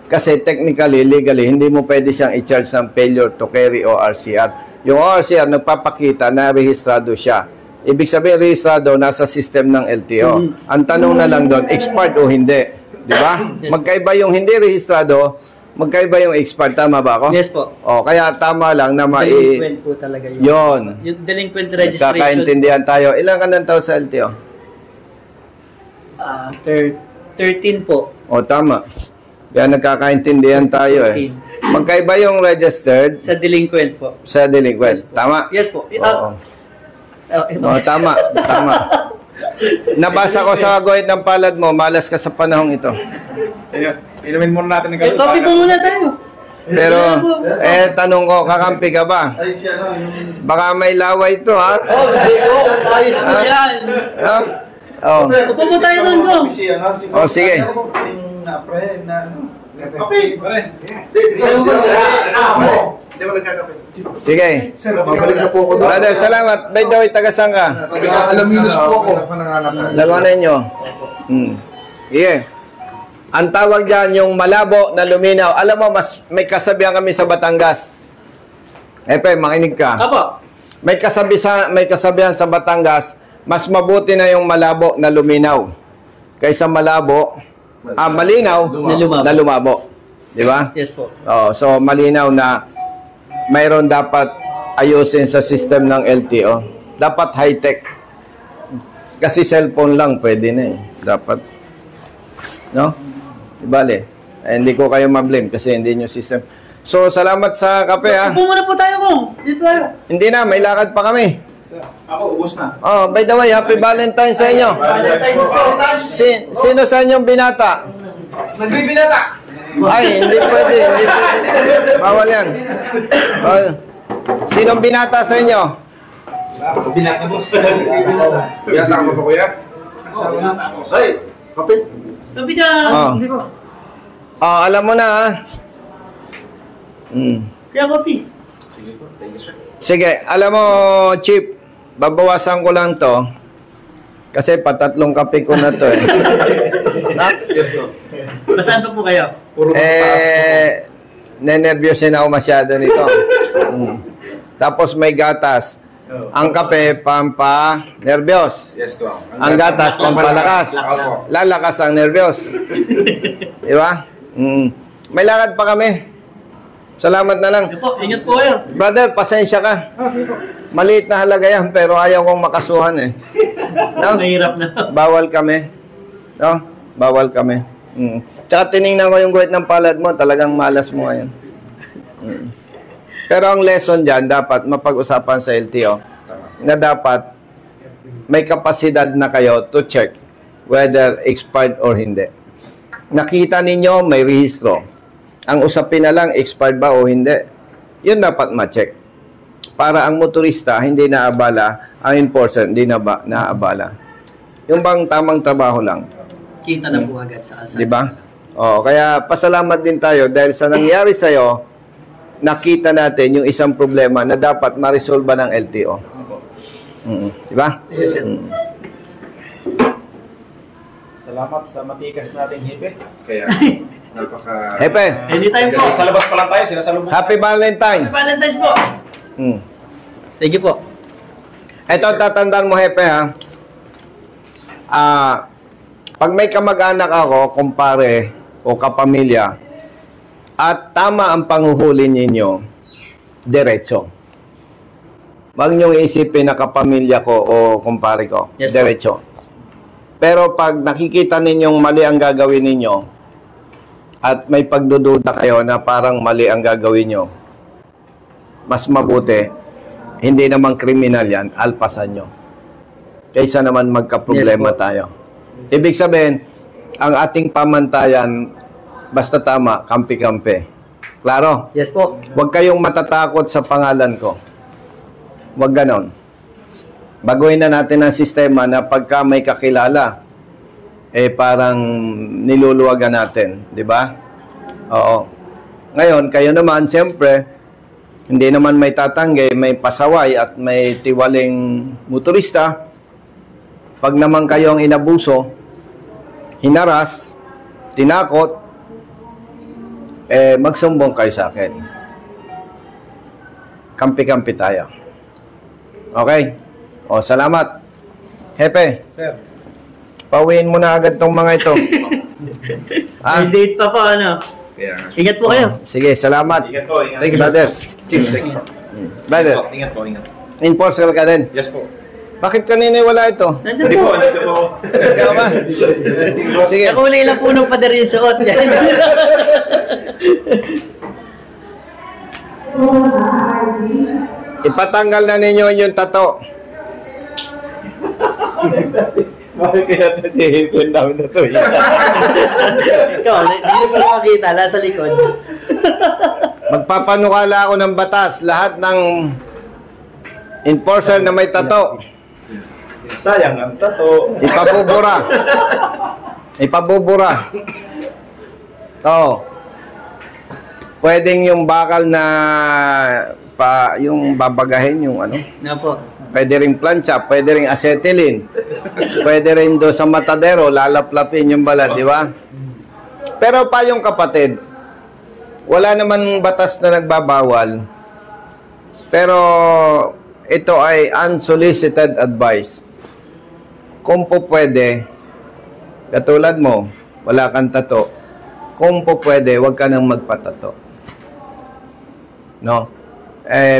[SPEAKER 1] Kasi technically, legally, hindi mo pwede siyang i-charge ng failure to carry o RCR. Yung ORCR, nagpapakita na rehistrado siya. Ibig sabihin, rehistrado nasa system ng LTO. Ang tanong na lang doon, expired o hindi. Di ba? Magkaiba yung hindi rehistrado, magkaiba yung expired. Tama ba ako?
[SPEAKER 3] Yes po.
[SPEAKER 1] Kaya tama lang na
[SPEAKER 3] Delinquent po talaga yun.
[SPEAKER 1] Yun.
[SPEAKER 3] Yung delinquent registration.
[SPEAKER 1] Kakaintindihan tayo. Ilan ka ng tao sa LTO?
[SPEAKER 3] 13 po.
[SPEAKER 1] Tama. Kaya nagkakaintindihan tayo eh. Magkaiba yung registered
[SPEAKER 3] Sa delinquent po.
[SPEAKER 1] sa delinquent. Tama?
[SPEAKER 3] Yes po.
[SPEAKER 1] Oo. Tama. Tama. Nabasa ko sa guhit ng palad mo, malas ka sa panahong ito.
[SPEAKER 2] Inumin muna natin ng
[SPEAKER 3] Coffee po muna tayo.
[SPEAKER 1] Pero, tanong ko, kakampi ka ba? Baka may laway ito, ha?
[SPEAKER 3] Ayos po yan. Upo po tayo doon, Dong.
[SPEAKER 1] Sige. Sige.
[SPEAKER 5] Sir, babalik na po ako doon.
[SPEAKER 1] Brother, salamat. By the way, taga-saan ka?
[SPEAKER 5] Alaminos po ako.
[SPEAKER 1] Lagwanan nyo. Sige. Ang tawag dyan, yung malabo na luminaw. Alam mo, mas may kasabihan kami sa Batangas. Epe, makinig ka.
[SPEAKER 3] Apo.
[SPEAKER 1] May kasabihan sa Batangas, mas mabuti na yung malabo na luminaw kaysa malabo, malinaw na lumabo. Di ba?
[SPEAKER 3] Yes po.
[SPEAKER 1] Oh, so malinaw na mayroon dapat ayusin sa system ng LTO. Dapat high-tech. Kasi cellphone lang pwede na eh. Dapat. No? Ibale. Hindi ko kayo ma-blame kasi hindi nyo system. So, salamat sa kape ha.
[SPEAKER 3] Upo muna po tayo mo. Dito tayo.
[SPEAKER 1] Hindi na, may lakad pa kami.
[SPEAKER 6] Ako, ubos na.
[SPEAKER 1] Oh, by the way, happy Valentine's sa inyo.
[SPEAKER 3] Valentine's Day.
[SPEAKER 1] Sino sa inyong binata?
[SPEAKER 6] Nagbibinata!
[SPEAKER 1] Ay, hindi pwede. Hindi pwede. Bawal yan. Bawal. Sinong binata sa inyo?
[SPEAKER 6] Binata, boss. Binata ka ba, kuya? Ay, kapit.
[SPEAKER 3] Sabi ka.
[SPEAKER 1] Oh. Oh, alam mo na ha.
[SPEAKER 3] Kaya kopi.
[SPEAKER 6] Sige po, thank you, sir.
[SPEAKER 1] Sige, alam mo, Chip, babawasan ko lang to. Kasi patatlong kape ko na to eh.
[SPEAKER 6] Yes, no.
[SPEAKER 3] Basaan pa po kayo?
[SPEAKER 6] Puro mataas.
[SPEAKER 1] Nenervyosin ako masyado nito. Tapos may gatas. Ang kape, pampa-nervyos.
[SPEAKER 6] Yes, ko.
[SPEAKER 1] Ang gatas, pampalakas.
[SPEAKER 6] Opo.
[SPEAKER 1] Lalakas ang nervyos. Di ba? May lakad pa kami. Salamat na lang.
[SPEAKER 3] Po, ingat po kayo.
[SPEAKER 1] Brother, pasensya ka. Maliit na halaga yan, pero ayaw kong makasuhan eh. No?
[SPEAKER 3] Mahirap na.
[SPEAKER 1] Bawal kami. No? Bawal kami. Tsaka tinignan ko yung guhit ng palad mo, talagang malas mo ngayon. Pero ang lesson dyan, dapat mapag-usapan sa LTO na dapat may kapasidad na kayo to check whether expired or hindi. Nakita ninyo, may rehistro. Ang usapin na lang, expired ba o hindi. Yun dapat ma-check. Para ang motorista hindi naabala, ang enforcer hindi na naabala. Yung bang tamang trabaho lang.
[SPEAKER 3] Kita na po agad sa kalsada.
[SPEAKER 1] Di ba? Oh, kaya pasalamat din tayo dahil sa nangyari sa'yo, nakita natin yung isang problema na dapat ma-resolve ng LTO. Di ba?
[SPEAKER 3] Yes, sir.
[SPEAKER 2] Salamat sa matikas nating hipe.
[SPEAKER 6] Kaya, napaka...
[SPEAKER 1] Hepe,
[SPEAKER 3] Anytime po.
[SPEAKER 2] Sa labas pa lang tayo, sinasalubong.
[SPEAKER 1] Happy Valentine!
[SPEAKER 3] Valentine's po. Thank you po.
[SPEAKER 1] Ito, tatandaan mo, Hepe, ha? Pag may kamag-anak ako, kumpare o kapamilya, at tama ang panghuhuli ninyo, diretso. Huwag niyong isipin na kapamilya ko o kumpare ko,
[SPEAKER 3] Yes, po.
[SPEAKER 1] diretso. Pero pag nakikita ninyong mali ang gagawin ninyo, at may pagdududa kayo na parang mali ang gagawin nyo, mas mabuti, hindi naman kriminal yan, alpasan nyo. Kaysa naman magka-problema
[SPEAKER 3] Yes,
[SPEAKER 1] tayo. Ibig sabihin, ang ating pamantayan, basta tama, kampi-kampi. Klaro?
[SPEAKER 3] Yes po.
[SPEAKER 1] Huwag kayong matatakot sa pangalan ko. Huwag ganon. Baguhin na natin ang sistema na pagka may kakilala, parang niluluwagan natin. Di ba? Oo. Ngayon, kayo naman, siyempre, hindi naman may tatanggi, may pasaway at may tiwaling motorista. Pag naman kayo ang inabuso, hinaras, tinakot, magsumbong kayo sa akin. Kampi-kampi tayo. Okay? O, salamat. Hepe,
[SPEAKER 2] Sir.
[SPEAKER 1] pauwiin mo na agad tong mga ito.
[SPEAKER 3] May date pa po, ano?
[SPEAKER 6] Kaya,
[SPEAKER 3] Ingat po kayo.
[SPEAKER 1] Sige, salamat.
[SPEAKER 2] Ingat po, ingat.
[SPEAKER 6] thank you,
[SPEAKER 1] Brother.
[SPEAKER 6] Chief, thank you.
[SPEAKER 1] Brother,
[SPEAKER 2] Ingat po, ingat.
[SPEAKER 1] enforcer ka din.
[SPEAKER 6] Yes po.
[SPEAKER 1] Bakit kanina wala ito?
[SPEAKER 3] Nandiyan
[SPEAKER 2] Hindi
[SPEAKER 3] po.
[SPEAKER 2] po, nandito po.
[SPEAKER 1] Ikaw ba? Sige.
[SPEAKER 3] Nakulay lang po ng pader yung suot niya.
[SPEAKER 1] Ipatanggal na ninyo yung tato.
[SPEAKER 2] Bakit kaya ito si Hipin namin na to?
[SPEAKER 3] Ikaw, hindi mo lang makita. Nasa likod.
[SPEAKER 1] Magpapanukala ako ng batas. Lahat ng enforcer na may tato,
[SPEAKER 2] Sayang ang tato.
[SPEAKER 1] ipabubura. Ipabubura. Oo. Pwedeng yung bakal na yung babagahin yung ano.
[SPEAKER 3] Na po.
[SPEAKER 1] Pwede rin plancha, pwede rin acetylene. Pwede rin do sa matadero, lalaplapin yung balat, di ba? Pero pa yung kapatid, wala naman batas na nagbabawal. Pero ito ay unsolicited advice. Kung po pwede, katulad mo, wala kang tato. Kung po pwede, huwag ka nang magpatato. No?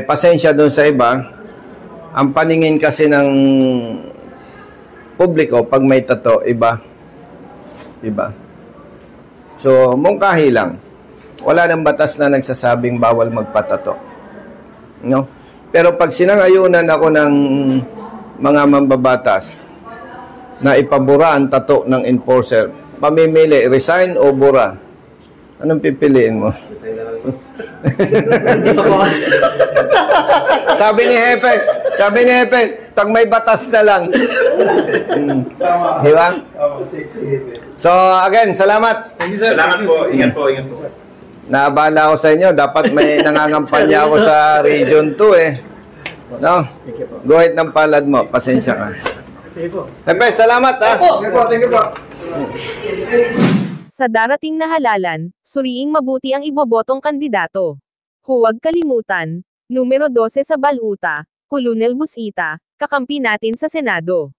[SPEAKER 1] Pasensya doon sa iba. Ang paningin kasi ng publiko pag may tato, iba. Iba. So, mungkahi lang. Wala nang batas na nagsasabing bawal magpatato. No? Pero pag sinangayunan ako ng mga mambabatas na ipabura ang tato ng enforcer, pamimili, resign o bura? Anong pipiliin mo? Sabi ni Hepe, pag may batas na lang. Di ba? So, again, salamat.
[SPEAKER 7] Salamat po. Ingat po, sir.
[SPEAKER 1] Naabala ako sa inyo. Dapat may nangangampanya ako sa Region 2 eh. No? Guhit ng palad mo. Pasensya ka. Hepe, salamat ha.
[SPEAKER 5] Thank you po.
[SPEAKER 8] Sa darating na halalan, suriing mabuti ang ibobotong kandidato. Huwag kalimutan, numero 12 sa Baluta, Colonel Busita, kakampi natin sa Senado.